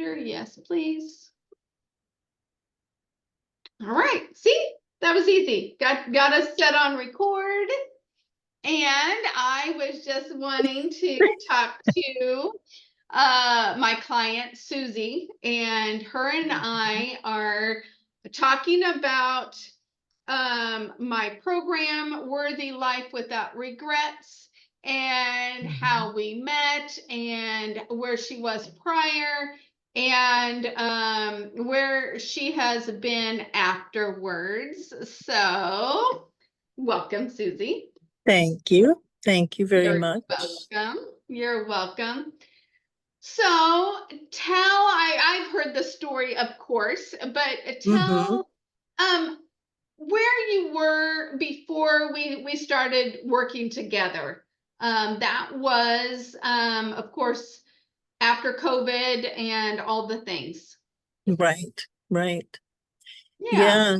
computer. Yes, please. All right. See, that was easy. Got us set on record. And I was just wanting to talk to my client, Susie, and her and I are talking about my program, Worthy Life Without Regrets, and how we met and where she was prior and where she has been afterwards. So, welcome, Susie. Thank you. Thank you very You're much. welcome. You're welcome. So I've heard the story, of course, but tell where you were before we started working together. That was, of course, after COVID and all the things. Right, right. Yeah.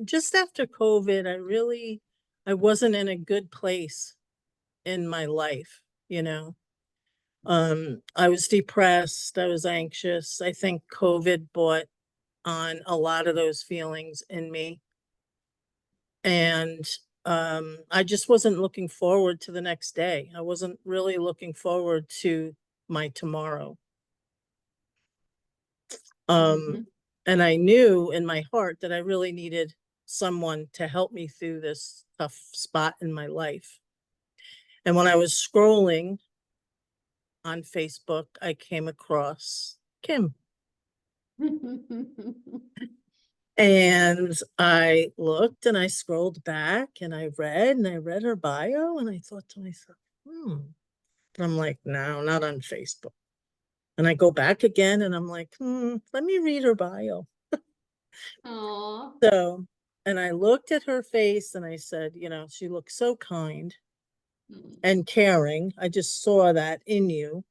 Just after COVID, I wasn't in a good place in my life, you know. I was depressed, I was anxious. I think COVID brought on a lot of those feelings in me. And I just wasn't looking forward to the next day. I wasn't really looking forward to my tomorrow. And I knew in my heart that I really needed someone to help me through this tough spot in my life. And when I was scrolling on Facebook, I came across Kim. And I looked and I scrolled back and I read her bio and I thought to myself, But I'm like, no, not on Facebook. And I go back again and I'm like, let me read her bio. Aww. So, and I looked at her face and I said, she looks so kind and caring. I just saw that in you.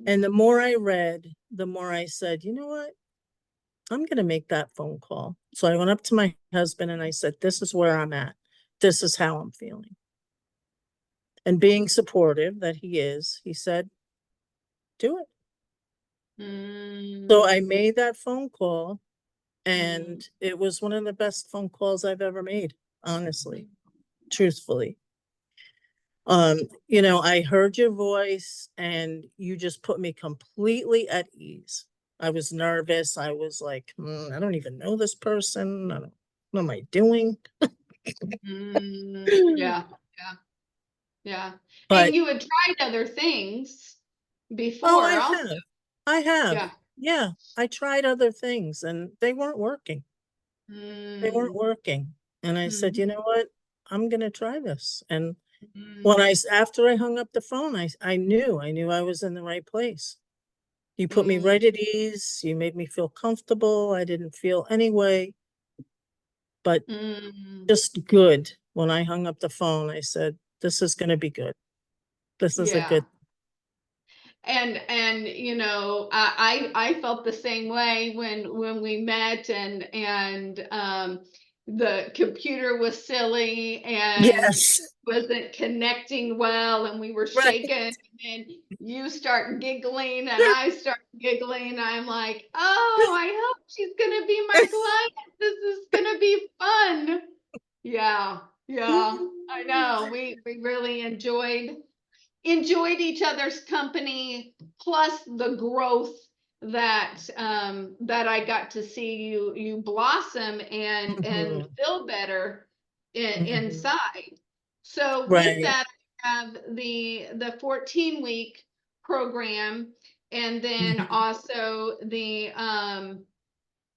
And the more I read, the more I said, you know what? I'm going to make that phone call. So I went up to my husband and I said, this is where I'm at. This is how I'm feeling. And being supportive that he is, he said, do it. So I made that phone call and it was one of the best phone calls I've ever made, honestly, truthfully. I heard your voice and you just put me completely at ease. I was nervous. I was like, I don't even know this person. What am I doing? Yeah. But and you had tried other things before. oh, also. I have. Yeah. Yeah, I tried other things and they weren't working. They weren't working. And I said, you know what? I'm going to try this. And after I hung up the phone, I knew I was in the right place. You put me right at ease. You made me feel comfortable. I didn't feel any way, but just good. When I hung up the phone, I said, this is going to be good. This is a good. And I felt the same way when we met and the computer was silly and Yes. wasn't connecting well and we were shaking and you start giggling and I start giggling. I'm like, oh, I hope she's gonna be my client. This is gonna be fun. Yeah, I know. We really enjoyed each other's company, plus the growth that that I got to see you blossom and feel better inside. So with that, I have the 14-week program, and then also the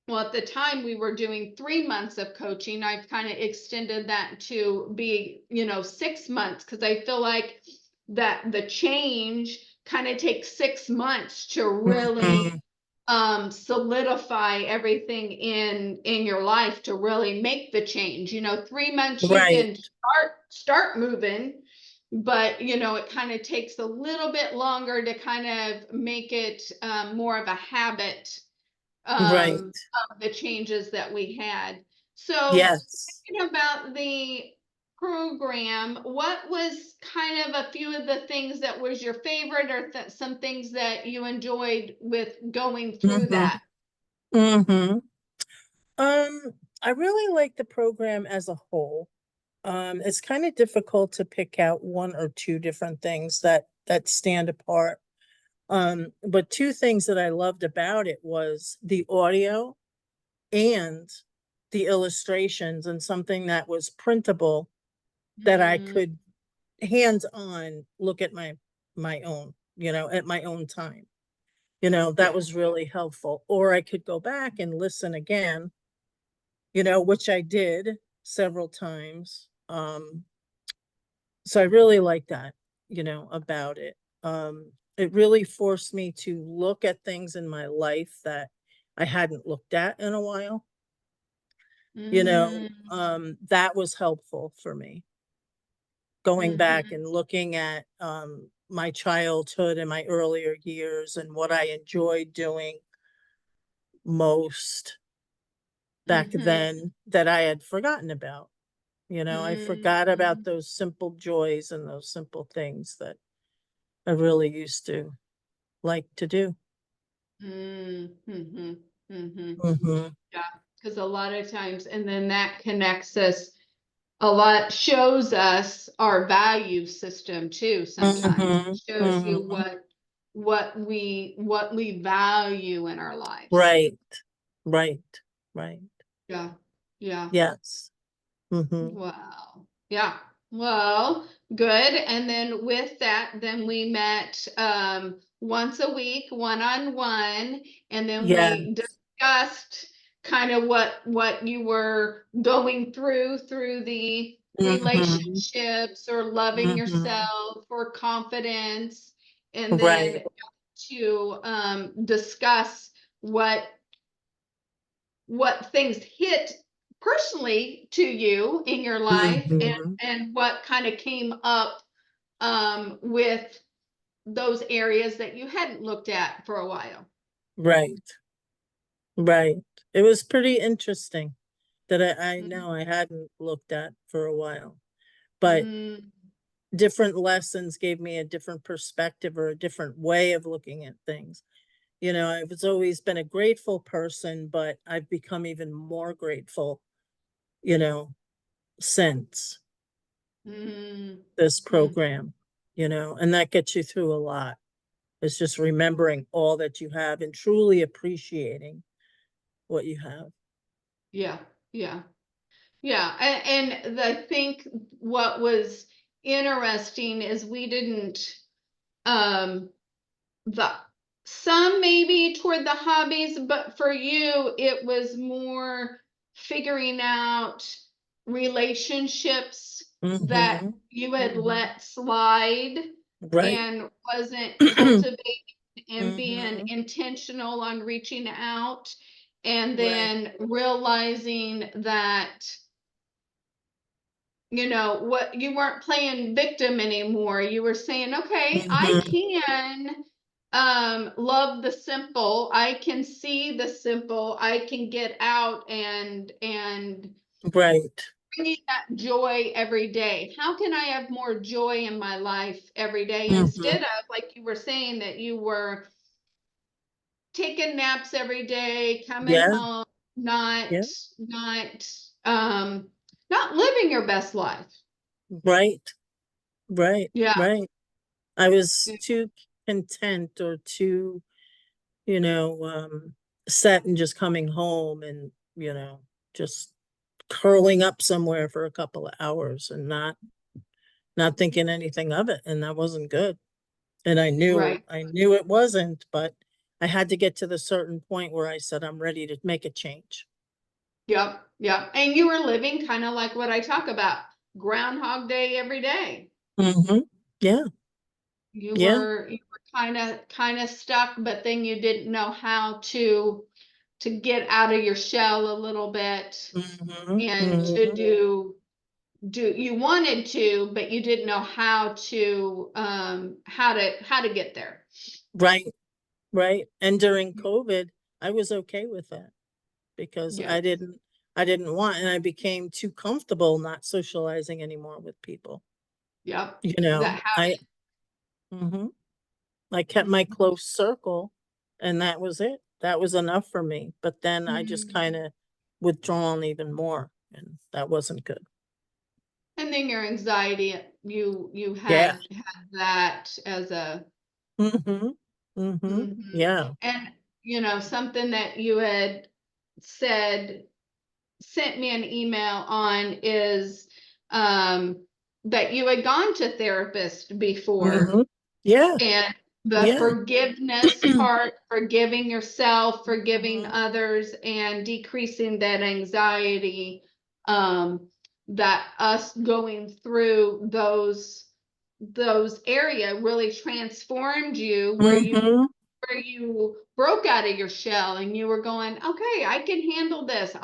well, at the time we were doing 3 months of coaching. I've kind of extended that to be 6 months because I feel like that the change kind of takes 6 months to really solidify everything in your life to really make the change. 3 months you can start moving, but it kind of takes a little bit longer to kind of make it more of a habit of the changes that we had. So thinking about the program, what was kind of a few of the things that was your favorite, or some things that you enjoyed with going through that? Mm-hmm. I really like the program as a whole. It's kind of difficult to pick out one or two different things that stand apart. But two things that I loved about it was the audio and the illustrations, and something that was printable that I Mm, could hands-on look at my own, at my own time. That yeah. was really helpful. Or I could go back and listen again, which I did several times. So I really like that, about it. It really forced me to look at things in my life that I hadn't looked at in a while. Mm, That was helpful for me. Going back mhm, and looking at my childhood and my earlier years and what I enjoyed doing most back mhm, then that I had forgotten about. I forgot about mhm, those simple joys and those simple things that I really used to like to do. mhm, mhm. Mhm. Yeah, because a lot of times, and then that connects us a lot, shows us our value system too. Sometimes Mhm. shows you Mhm. what we value in our lives. Right. Right. Right. Yeah, yeah. Yes. Mhm. Wow. Yeah. Well, good. And then with that, then we met once a week, one on one, and then we Yes. discussed kind of what you were going through the Mhm. relationships, or loving Mhm. yourself, or confidence, and Right. then to discuss what things hit personally to you in your life, and Mhm. what kind of came up with those areas that you hadn't looked at for a while. Right. Right. It was pretty interesting that I Mm, know I hadn't looked at for a while, but mm, different lessons gave me a different perspective or a different way of looking at things. I've always been a grateful person, but I've become even more grateful, you know, since mm, this mm. program, and that gets you through a lot. It's just remembering all that you have and truly appreciating what you have. Yeah, yeah, yeah. And I think what was interesting is we didn't um the some maybe toward the hobbies, but for you it was more figuring out relationships that Mhm. you had Mhm. let slide, Right. and wasn't cultivating and being Mhm. intentional on reaching out, and Right. then realizing that what, you weren't playing victim anymore. You were saying, okay, I Mhm. can love the simple, I can see the simple, I can get out and Right. bring that joy every day. How can I have more joy in my life every day, Mhm. instead of, like you were saying, that you were taking naps every day, coming Yeah. home, Yeah. not um not living your best life. Right. Right. Yeah. Right. I was too content or too, you know, um, set and just coming home and, just curling up somewhere for a couple of hours and not thinking anything of it. And that wasn't good. And Right. I knew it wasn't, but I had to get to the certain point where I said, I'm ready to make a change. Yep, yep. And you were living kind of like what I talk about, Groundhog Day every day. Hmm. Yeah. Yeah. You were kind of stuck, but then you didn't know how to get out of your shell a little bit, Hmm. and to Hmm. do you wanted to, but you didn't know how to get there. Right. Right. And during COVID, I was okay with that because Yep. I didn't want, and I became too comfortable not socializing anymore with people. Yep. You know, That mhm. I kept my close circle, and that was it. That was enough for me. But then I just kind of withdrawn even more, and that wasn't good. And then your anxiety, you Yeah. had that as a Mm-hmm. Mm-hmm. Yeah. and something that you had said, sent me an email on, is that you had gone to therapist before, Mm-hmm. Yeah. and the Yeah. forgiveness part, forgiving yourself, forgiving Mhm. others, and decreasing that anxiety, that us going through those area really transformed you, Mhm. where you broke out of your shell and you were going, okay, I can handle this.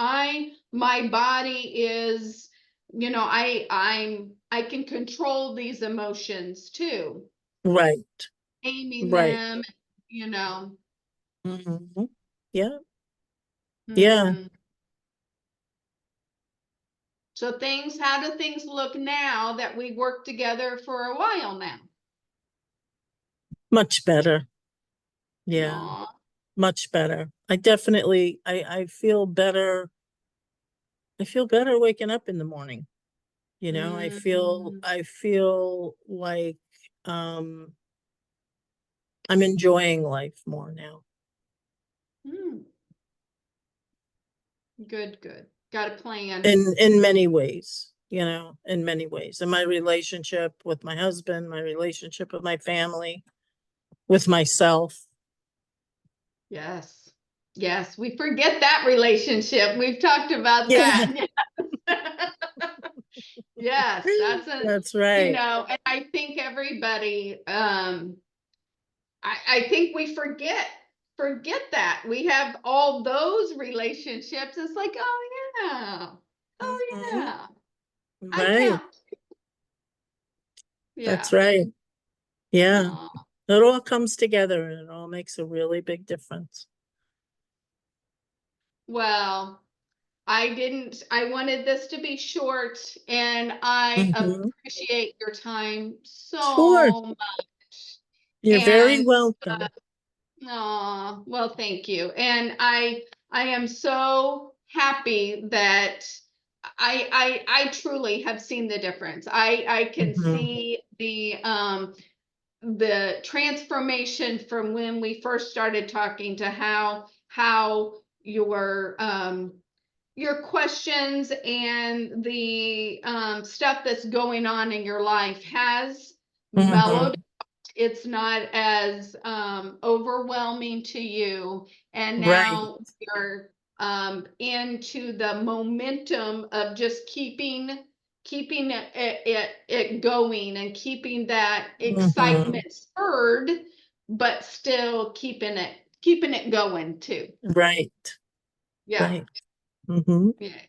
My body is, I can control these emotions too, Right. naming Right. them, you know. Mhm. Yeah. Yeah. Mhm. So how do things look now that we worked together for a while now? Much better. Yeah. Aw. Much better. I feel better. I feel better waking up in the morning. Mhm. I feel like um I'm enjoying life more now. Mm. Good, good. Got a plan. In many ways, in many ways. In my relationship with my husband, my relationship with my family, with myself. Yes. Yes, we forget that relationship. We've talked about Yeah, that. Yes, that's right. and I think everybody, I think we forget that. We have all those relationships. It's like, oh yeah. Oh Mhm. yeah. I Right. count. That's Yeah. right. Yeah. Aw. It all comes together and it all makes a really big difference. Well, I wanted this to be short, and I Mhm. appreciate your time Sure. so much. You're very And welcome. well, thank you. And I am so happy that I truly have seen the difference. I can Mhm. see the transformation from when we first started talking to how your questions and the stuff that's going on in your life has mellowed. Mhm. It's not as overwhelming to you, and Right. now you're into the momentum of just keeping it going, and keeping that Mhm. excitement spurred, but still keeping it going too. Right. Yeah. Right. Mhm. Yeah.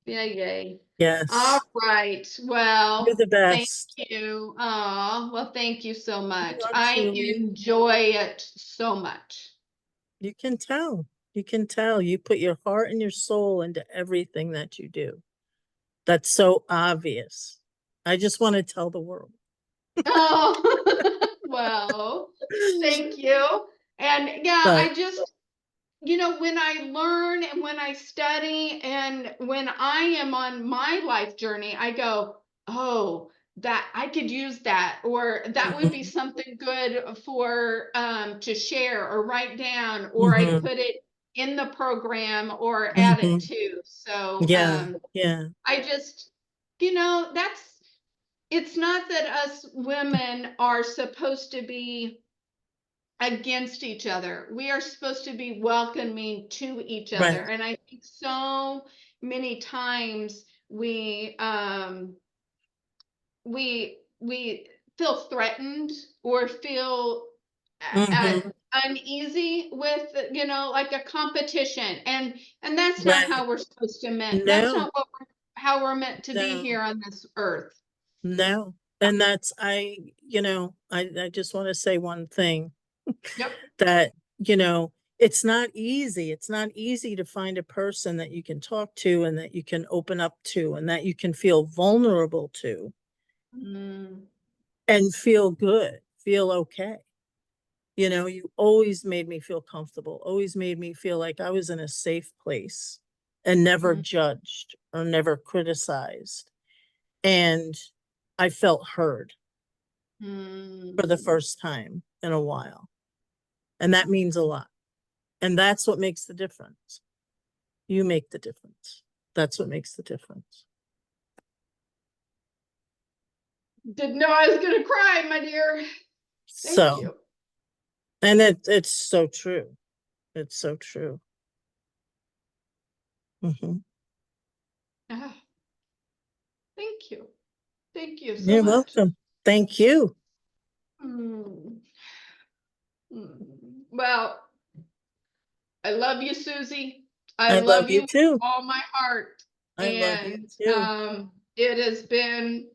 Yeah, yay. All Yes. right. You're Well, the thank best. you. Well, thank you so You much. are I truly. enjoy it so much. You can tell. You can tell. You put your heart and your soul into everything that you do. That's so obvious. I just want to tell the world. Oh, well, thank you. And yeah, But I just, when I learn and when I study and when I am on my life journey, I go, oh, that I could use that, or that would be mhm. something good for to share or write down, or I Mhm. put it in the program or add it Mhm. to. So Yeah. Yeah. I just, it's not that us women are supposed to be against each other. We are supposed to be welcoming to each other. Right. And I think so many times we feel threatened, or feel Mhm. uneasy with, like a competition, and that's not Right. how we're supposed to meant. That's No. not how we're meant to be No. here on this earth. No. And that's I just want to say one thing Yep. that, it's not easy. It's not easy to find a person that you can talk to and that you can open up to and that you can feel vulnerable to and feel good, feel okay. You know, you always made me feel comfortable, always made me feel like I was in a safe place and never judged or never criticized. And I felt heard for the first time in a while. And that means a lot. And that's what makes the difference. You make the difference. That's what makes the difference. Didn't know I was going to cry, my dear. Thank you. And it's so true. It's so true. Thank you. Thank you so You're much. welcome. Thank you. Well, I love you, Susie. I love you too. With all my heart. I love you too. It has been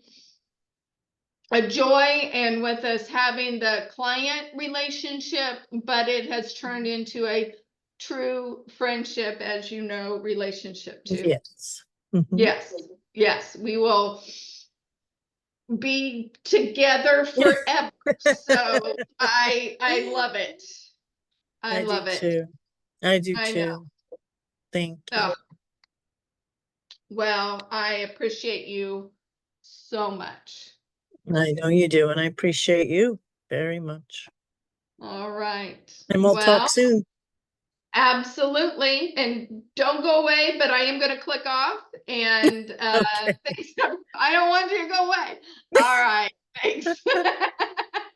a joy, and with us having the client relationship, but it has turned into a true friendship, as you know, relationship too. Yes. Yes. Yes. We will be together forever. So I love it. I love it too. I do I too. know. Thank you. Well, I appreciate you so much. I know you do, and I appreciate you very much. All right. And we'll talk soon. Absolutely. And don't go away, but I am going to click off. And Okay. thanks. I don't want you to go away. All right. Thanks.